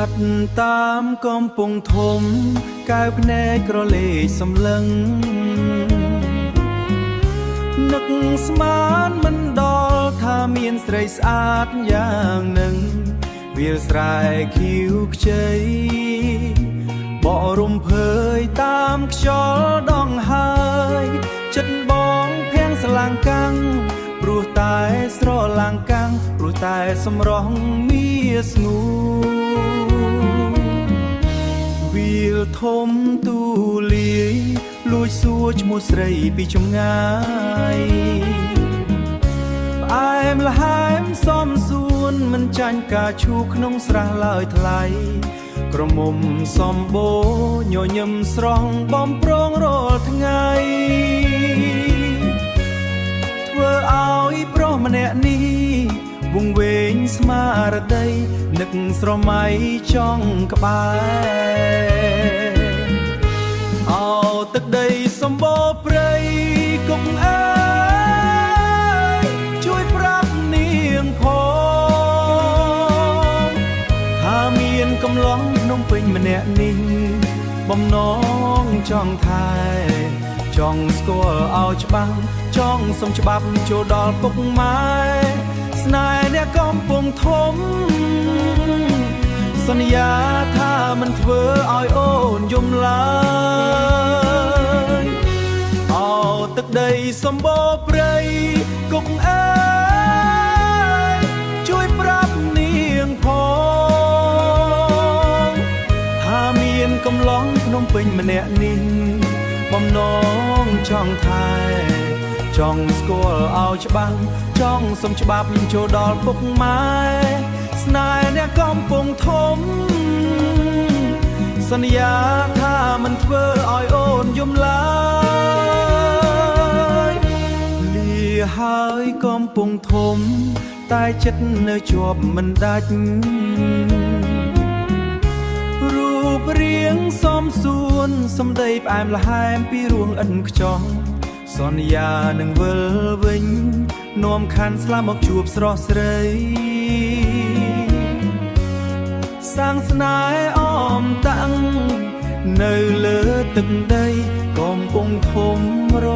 កាត់តាមកំពង់ធំកៅភ្នែកក្រឡេកសម្លឹងនឹកស្មានមិនដល់ថាមានស្រីស្អាតយ៉ាងនឹងវាលស្រែខៀវខ្ចីបរំភើយតាមខ្យល់ដងហើយចិត្តបងភាំងស្លាំងកាំងព្រោះតែស្រឡាំងកាំងព្រោះតែសម្រស់មាស្ងួវាលធំទូលាយលួចសួរឈ្មោះស្រីពីចម្ងាយផ្អែមល្ហែមសមសួនមិនចាញ់ការឈូក្នុងស្រះឡើយថ្លៃក្រមុំសំបូរញញឹមស្រស់បំប្រងរាល់ថ្ងៃធ្វើឲ្យប្រុសម្នាក់នេះវង្វេងស្មារតីនឹកស្រមៃចង់ក្បែរអោទឹកដីសម្បូរព្រៃគុកអើយជួយប្រាប់នាងផងថាមានកំឡុងភ្នំពេញម្នាក់នេះបំណងចង់ថែចង់ស្គាល់ឲ្យច្បាស់ចង់សុំច្បាប់ចូលដល់ពុកម៉ែស្នេហ៍អ្នកកំពុងធំសន្យាថាមិនធ្វើឲ្យអូនយំឡើយអោទឹកដីសម្បូរព្រៃគុកអើយជួយប្រាប់នាងផងថាមានកំឡុងភ្នំពេញម្នាក់នេះបំណងចង់ថែចង់ស្គាល់ឲ្យច្បាស់ចង់សុំច្បាប់ចូលដល់ពុកម៉ែស្នេហ៍អ្នកកំពុងធំសន្យាថាមិនធ្វើឲ្យអូនយំឡើយលាហើយកំពុងធំតែចិត្តនៅជាប់មិនដាច់រូបរាងសមសួនសម្ដីផ្អែមល្ហែមពីរោះឥនខ្ចោះសន្យានឹងវិលវិញនាំខាន់ស្លាប់មកជួបស្រស់ស្រីសាងស្នេហ៍អមតាំងនៅលើទឹកដីកំពុងធំរ